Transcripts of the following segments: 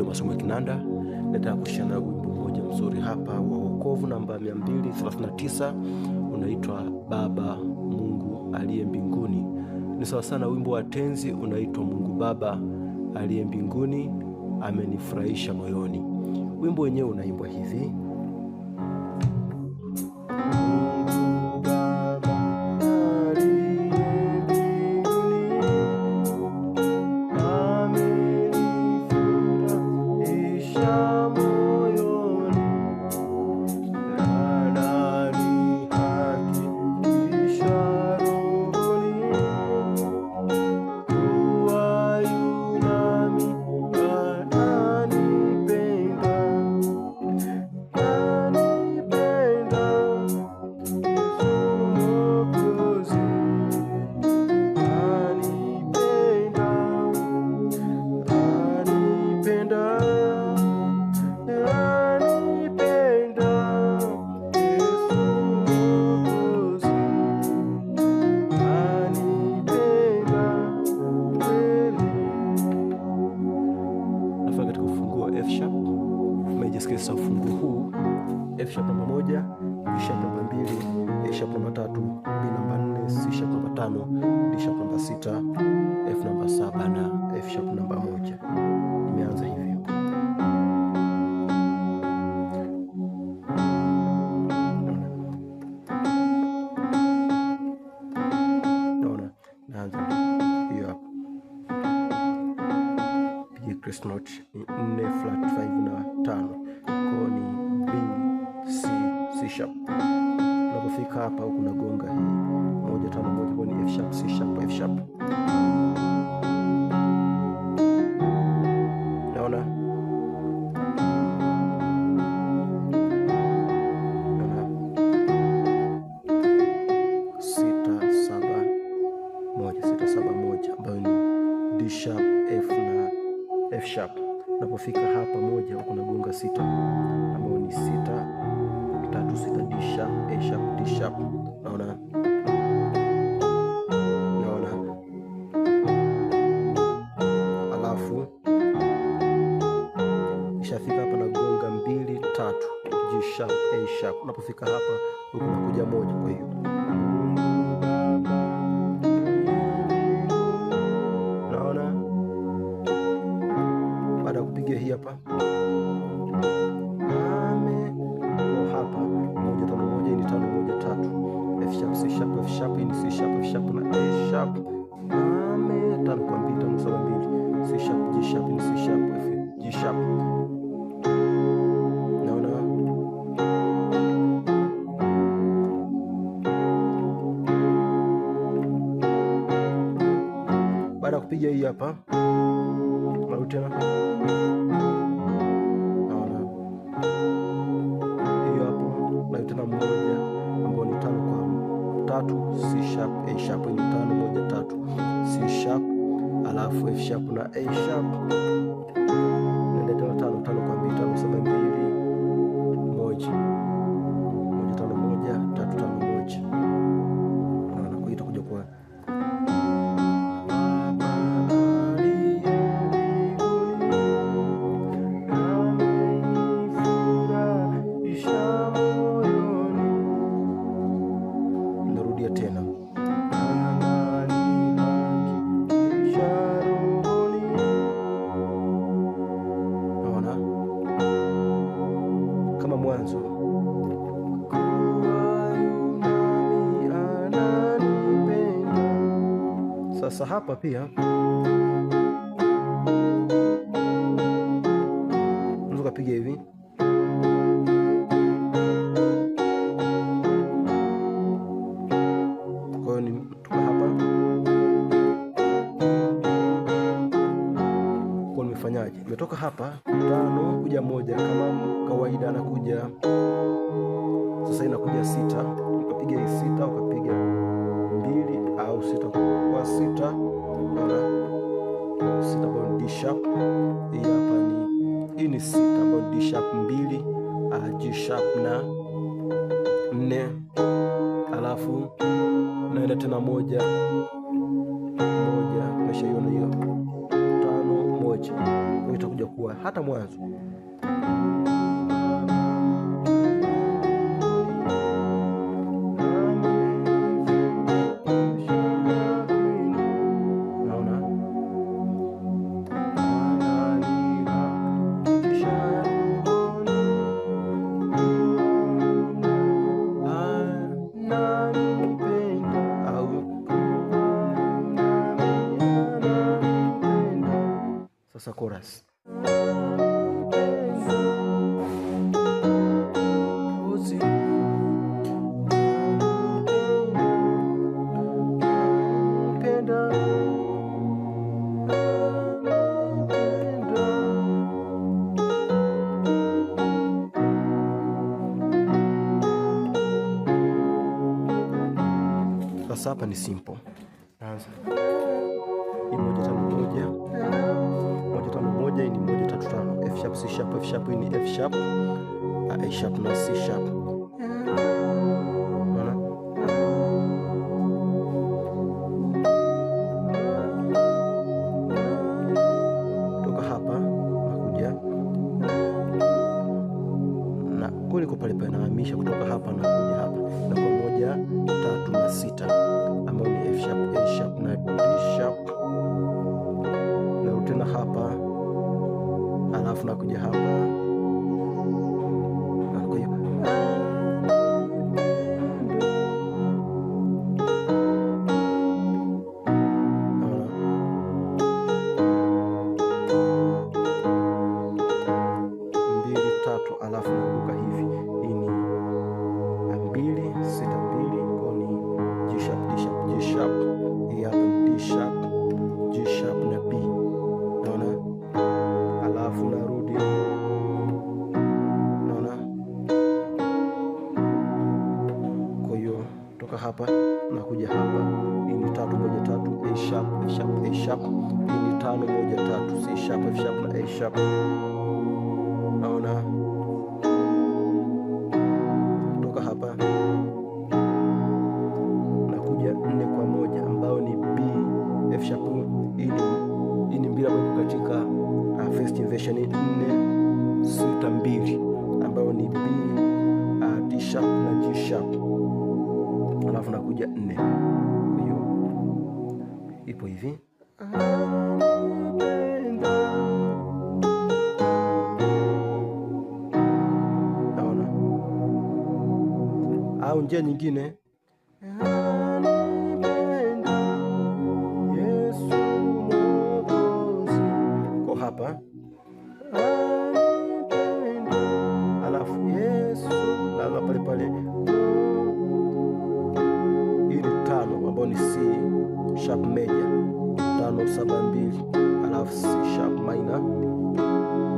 wa masomo ya kinanda. Nataka kushana wimbo mmoja mzuri hapa wa wokovu namba 239, unaitwa Baba Mungu aliye mbinguni. Ni sawa sana wimbo wa tenzi unaitwa Mungu Baba aliye mbinguni amenifurahisha moyoni. Wimbo wenyewe unaimbwa hivi: Sasa ufunguo huu F sharp namba 1, B sharp namba 2, A sharp namba 3, B namba 4, C sharp namba 5, D sharp namba 6, F namba 7 na F sharp namba 1. Nimeanza hivi. Naona naanza hiyo hapo. Piga crest note 4 flat 5 na 5. Ni B, C, C sharp. Unapofika hapa huku unagonga hii 1 5 1 kwa ni F sharp, C sharp, F sharp. Naona? Naona? 6 7 1 ambayo ni D sharp, F na F sharp. Unapofika hapa 1 huku unagonga 6 ambayo ni 6 3 6, D sharp, A sharp, D sharp. Naona? Alafu ishafika hapa nagonga 2 3, G sharp, A sharp. Unapofika hapa huku unakuja 1, kwa hiyo kupiga hii hapa hapa 1 5 1 ni 5 1 3, F sharp, C sharp, F sharp, ni C sharp, F sharp na A sharp. 5 kwa 2 5 7 2, C sharp, G sharp, ni C sharp, F G sharp. Naona? Baada ya kupiga hii hapa narudi tena. Naona hiyo hapo narudi tena 1 ambao ni 5 kwa 3, C sharp, A sharp, ni 5 1 3, C sharp, alafu F sharp na A sharp. Naenda tena 5 5 kwa 2 5 7 2 1 1 5 1 3 5 1. Naona kwa itakuja kwa tena. Naona kama mwanzo. Sasa hapa pia unaweza kupiga hivi. Fanyaje? Imetoka hapa 5 kuja 1 kama kawaida, anakuja sasa, inakuja 6. Ukapiga hii 6, ukapiga 2 au 6 kwa 6. Naona 6 ambayo D sharp. Hii hapa hii ni 6 ambayo D sharp 2, G sharp na 4, alafu naenda tena 1 umeshaiona hiyo 5 1, itakuja kuwa hata mwanzo. Sasa chorus. Sasa hapa ni simple. Anza. Hii 1 5 1 1 5 1, hii ni 1 3 5. F sharp, C sharp, F sharp, hii ni F sharp, A sharp na C sharp. Unaona? Toka hapa nakuja na kuliko pale pale nahamisha kutoka hapa na kuja hapa na kwa 1 3 na 6 ambayo ni F sharp, A sharp na D sharp. Narudi tena hapa, alafu nakuja hapa na kwa hiyo mbili tatu, alafu naruka hivi. Hii ni 2 6 2, kwa ni G sharp D sharp G sharp. Hii hapa ni D sharp G sharp na B. Naona, alafu narudi, naona. Kwa hiyo toka hapa nakuja hapa, hii ni 3 1 3, A sharp F sharp A sharp. Hii ni 5 1 3, C sharp F sharp na A sharp. Naona, toka hapa nakuja 4 kwa 1 ambao ni B F sharp. Hii ni mbili ambayo katika first inversion 4 6 2 ambayo ni B D sharp na G sharp, alafu nakuja 4. Kwa hiyo ipo hivi. Naona, au njia nyingine hapa, alafu Yesu lala pale pale. Hii ni 5 ambayo ni C sharp major 5 7 2, alafu C sharp minor.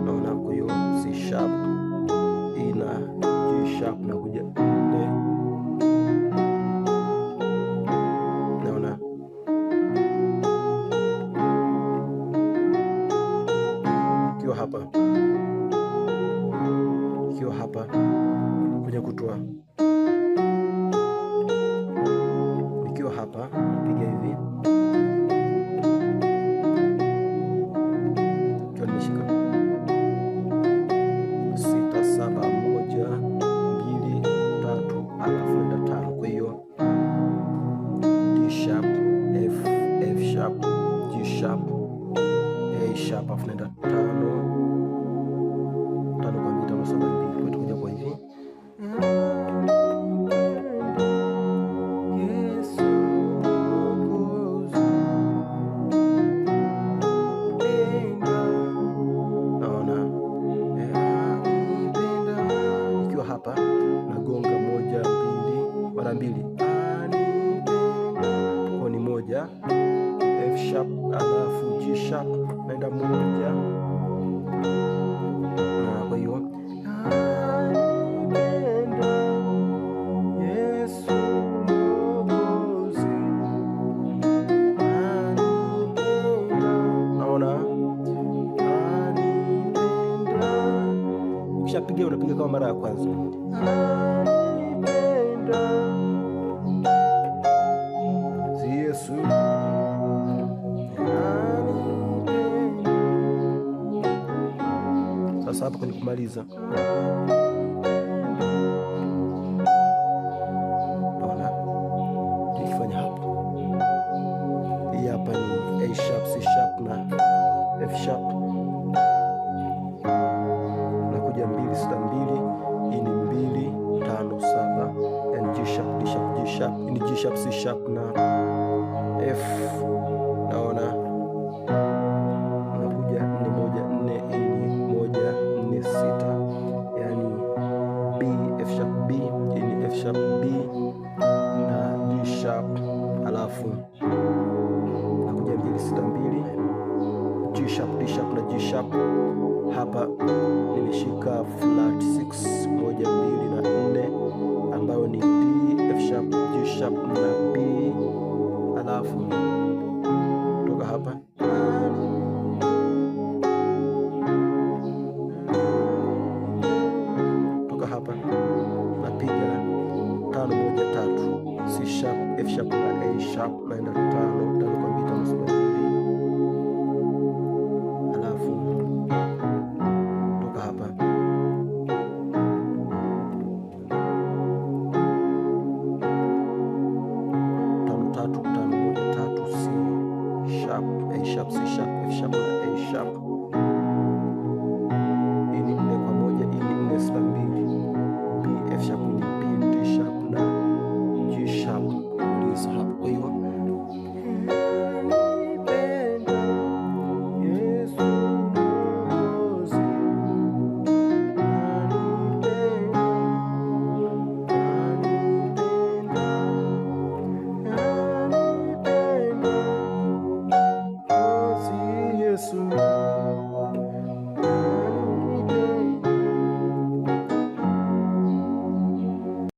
Naona, kwa hiyo C sharp ina G sharp na kuja 4. Naona, ikiwa hapa kwenye kutoa, ikiwa hapa napiga hivi, ikiwa nimeshika 6 7 1 2 3, alafu naenda 5. Kwa hiyo D sharp F sharp G sharp A sharp, alafu naenda 5 kwa 5 7 2. Kwa tukuja kwa hivi, naona ikiwa hapa nagonga 1 2 mara 2, kwa ni 1 F sharp, alafu G sharp naenda 1. Kwa hiyo naona, ukishapiga unapiga kama mara ya kwanza. Yesu kumaliza. Naona nikifanya hapo, hii hapa ni A sharp, C sharp na F sharp, nakuja 2 6 2, hii ni 2 5 7, yani G sharp D sharp G sharp, hii ni G sharp C sharp na F. Naona nakuja 4 1 4, hii ni 1 4 6, yani B F sharp B, hii ni F sharp B na D sharp, alafu nakuja 2 6 2, G sharp D sharp na G sharp. Hapa nimeshika flat 6 1 2 na 4, ambayo ni D F sharp G sharp na B, alafu kutoka hapa napiga 5 1 3, C sharp F sharp na A sharp, naenda 5 5 kwa 2 5 7 2, alafu kutoka hapa A sharp C sharp F sharp na A sharp. Hii ni 4 kwa 1, hii ni 4 6 2, B F sharp ni B D sharp na G sharp. Ulizo hapo. Kwa hiyo Yesu